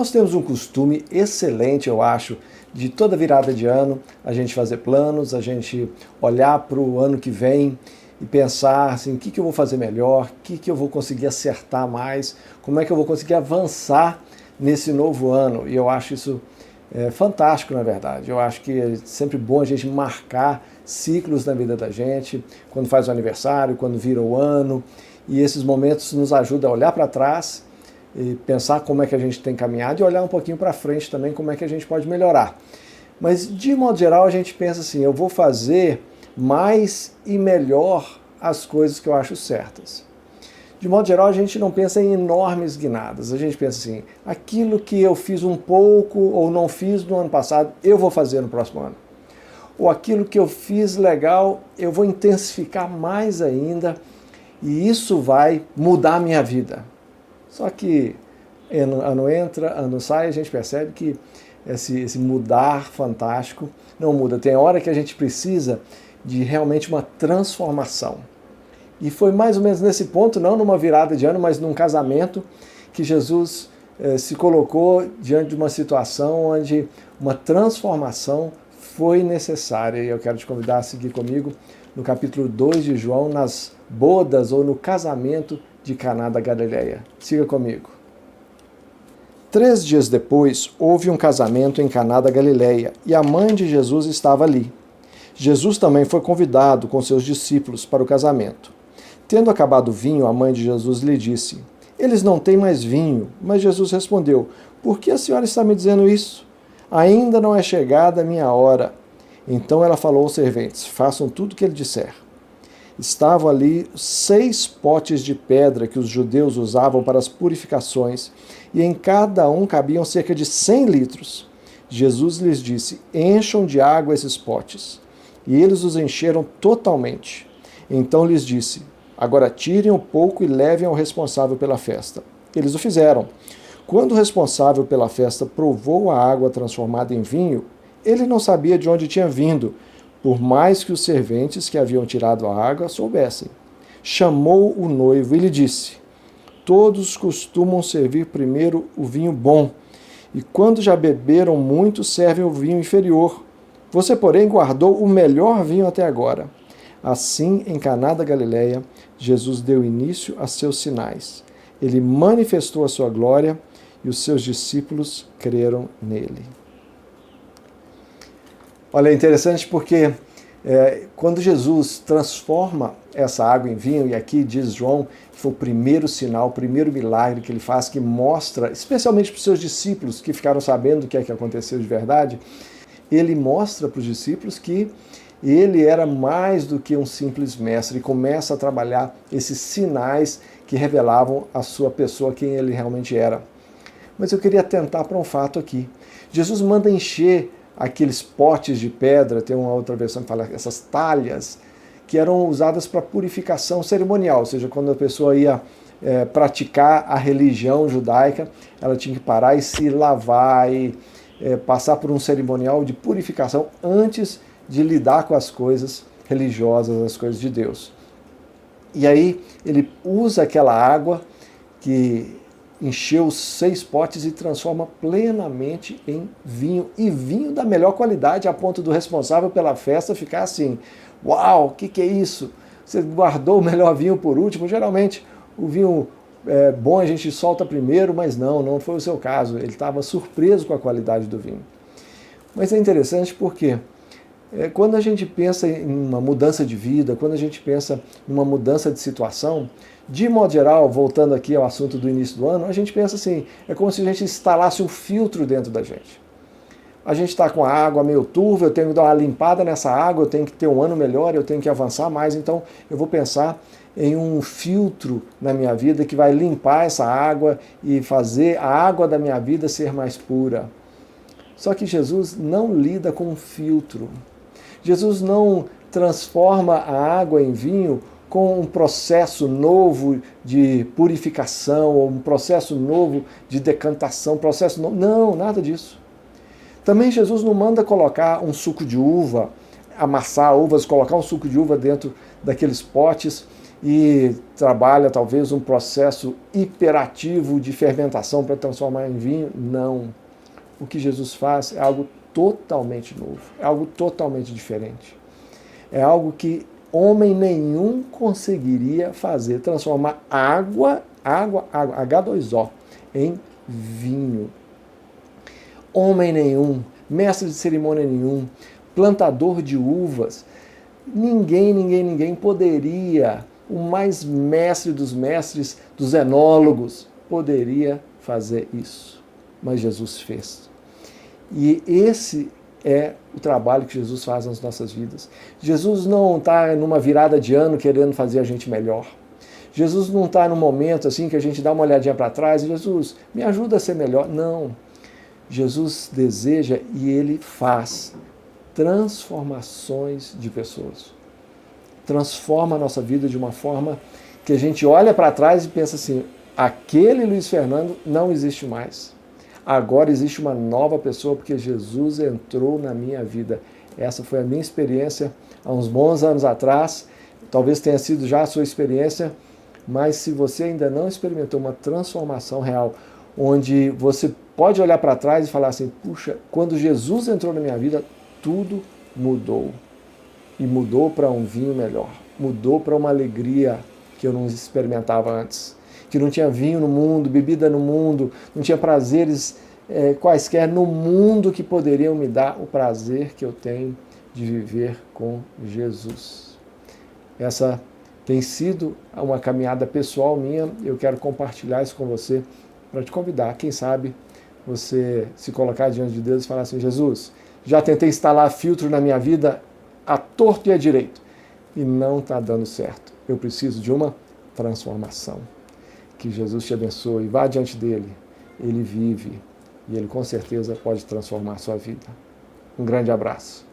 Nós temos um costume excelente, eu acho, de toda virada de ano a gente fazer planos, a gente olhar para o ano que vem e pensar assim, o que eu vou fazer melhor, o que eu vou conseguir acertar mais, como é que eu vou conseguir avançar nesse novo ano. E eu acho isso fantástico, na verdade. Eu acho que é sempre bom a gente marcar ciclos na vida da gente, quando faz o aniversário, quando vira o ano, e esses momentos nos ajudam a olhar para trás e pensar como é que a gente tem caminhado e olhar um pouquinho para frente também como é que a gente pode melhorar. Mas, de modo geral, a gente pensa assim, eu vou fazer mais e melhor as coisas que eu acho certas. De modo geral, a gente não pensa em enormes guinadas, a gente pensa assim, aquilo que eu fiz um pouco ou não fiz no ano passado, eu vou fazer no próximo ano. Ou aquilo que eu fiz legal, eu vou intensificar mais ainda e isso vai mudar a minha vida. Só que ano entra, ano sai, a gente percebe que esse mudar fantástico não muda. Tem hora que a gente precisa de realmente uma transformação. E foi mais ou menos nesse ponto, não numa virada de ano, mas num casamento, que Jesus se colocou diante de uma situação onde uma transformação foi necessária. E eu quero te convidar a seguir comigo no capítulo 2 de João, nas bodas ou no casamento de Caná da Galileia. Siga comigo. 3 dias depois, houve um casamento em Caná da Galileia e a mãe de Jesus estava ali. Jesus também foi convidado com seus discípulos para o casamento. Tendo acabado o vinho, a mãe de Jesus lhe disse: eles não têm mais vinho. Mas Jesus respondeu: por que a senhora está me dizendo isso? Ainda não é chegada a minha hora. Então ela falou aos serventes: façam tudo o que ele disser. Estavam ali 6 potes de pedra que os judeus usavam para as purificações, e em cada um cabiam cerca de 100 litros. Jesus lhes disse: encham de água esses potes. E eles os encheram totalmente. Então lhes disse: agora tirem um pouco e levem ao responsável pela festa. Eles o fizeram. Quando o responsável pela festa provou a água transformada em vinho, ele não sabia de onde tinha vindo, por mais que os serventes que haviam tirado a água soubessem. Chamou o noivo e lhe disse: todos costumam servir primeiro o vinho bom, e quando já beberam muito, servem o vinho inferior. Você, porém, guardou o melhor vinho até agora. Assim, em Caná da Galileia, Jesus deu início a seus sinais. Ele manifestou a sua glória e os seus discípulos creram nele. Olha, é interessante porque quando Jesus transforma essa água em vinho, e aqui diz João que foi o primeiro sinal, o primeiro milagre que ele faz, que mostra, especialmente para os seus discípulos que ficaram sabendo o que é que aconteceu de verdade, ele mostra para os discípulos que ele era mais do que um simples mestre e começa a trabalhar esses sinais que revelavam a sua pessoa, quem ele realmente era. Mas eu queria atentar para um fato aqui. Jesus manda encher aqueles potes de pedra, tem uma outra versão que fala essas talhas, que eram usadas para purificação cerimonial, ou seja, quando a pessoa ia praticar a religião judaica, ela tinha que parar e se lavar e passar por um cerimonial de purificação antes de lidar com as coisas religiosas, as coisas de Deus. E aí ele usa aquela água que encheu os 6 potes e transforma plenamente em vinho, e vinho da melhor qualidade, a ponto do responsável pela festa ficar assim: uau, o que é isso? Você guardou o melhor vinho por último? Geralmente o vinho bom a gente solta primeiro, mas não foi o seu caso. Ele estava surpreso com a qualidade do vinho. Mas é interessante porque quando a gente pensa em uma mudança de vida, quando a gente pensa em uma mudança de situação, de modo geral, voltando aqui ao assunto do início do ano, a gente pensa assim, é como se a gente instalasse um filtro dentro da gente. A gente está com a água meio turva, eu tenho que dar uma limpada nessa água, eu tenho que ter um ano melhor, eu tenho que avançar mais, então eu vou pensar em um filtro na minha vida que vai limpar essa água e fazer a água da minha vida ser mais pura. Só que Jesus não lida com um filtro. Jesus não transforma a água em vinho com um processo novo de purificação, ou um processo novo de decantação, processo novo. Não, nada disso. Também Jesus não manda colocar um suco de uva, amassar uvas, colocar um suco de uva dentro daqueles potes e trabalha talvez um processo hiperativo de fermentação para transformar em vinho. Não. O que Jesus faz é algo totalmente novo, é algo totalmente diferente. É algo que homem nenhum conseguiria fazer, transformar água, H2O, em vinho. Homem nenhum, mestre de cerimônia nenhum, plantador de uvas, ninguém poderia, o mais mestre dos mestres, dos enólogos, poderia fazer isso. Mas Jesus fez. E esse é o trabalho que Jesus faz nas nossas vidas. Jesus não está numa virada de ano querendo fazer a gente melhor. Jesus não está num momento assim que a gente dá uma olhadinha para trás e Jesus, me ajuda a ser melhor. Não. Jesus deseja e ele faz transformações de pessoas. Transforma a nossa vida de uma forma que a gente olha para trás e pensa assim, aquele Luiz Fernando não existe mais. Agora existe uma nova pessoa porque Jesus entrou na minha vida. Essa foi a minha experiência há uns bons anos atrás. Talvez tenha sido já a sua experiência, mas se você ainda não experimentou uma transformação real, onde você pode olhar para trás e falar assim, puxa, quando Jesus entrou na minha vida, tudo mudou. E mudou para um vinho melhor. Mudou para uma alegria que eu não experimentava antes. Que não tinha vinho no mundo, bebida no mundo, não tinha prazeres quaisquer no mundo que poderiam me dar o prazer que eu tenho de viver com Jesus. Essa tem sido uma caminhada pessoal minha, eu quero compartilhar isso com você para te convidar, quem sabe você se colocar diante de Deus e falar assim, Jesus, já tentei instalar filtro na minha vida à torto e à direito e não está dando certo. Eu preciso de uma transformação. Que Jesus te abençoe, vá diante dele, ele vive e ele com certeza pode transformar a sua vida. Um grande abraço.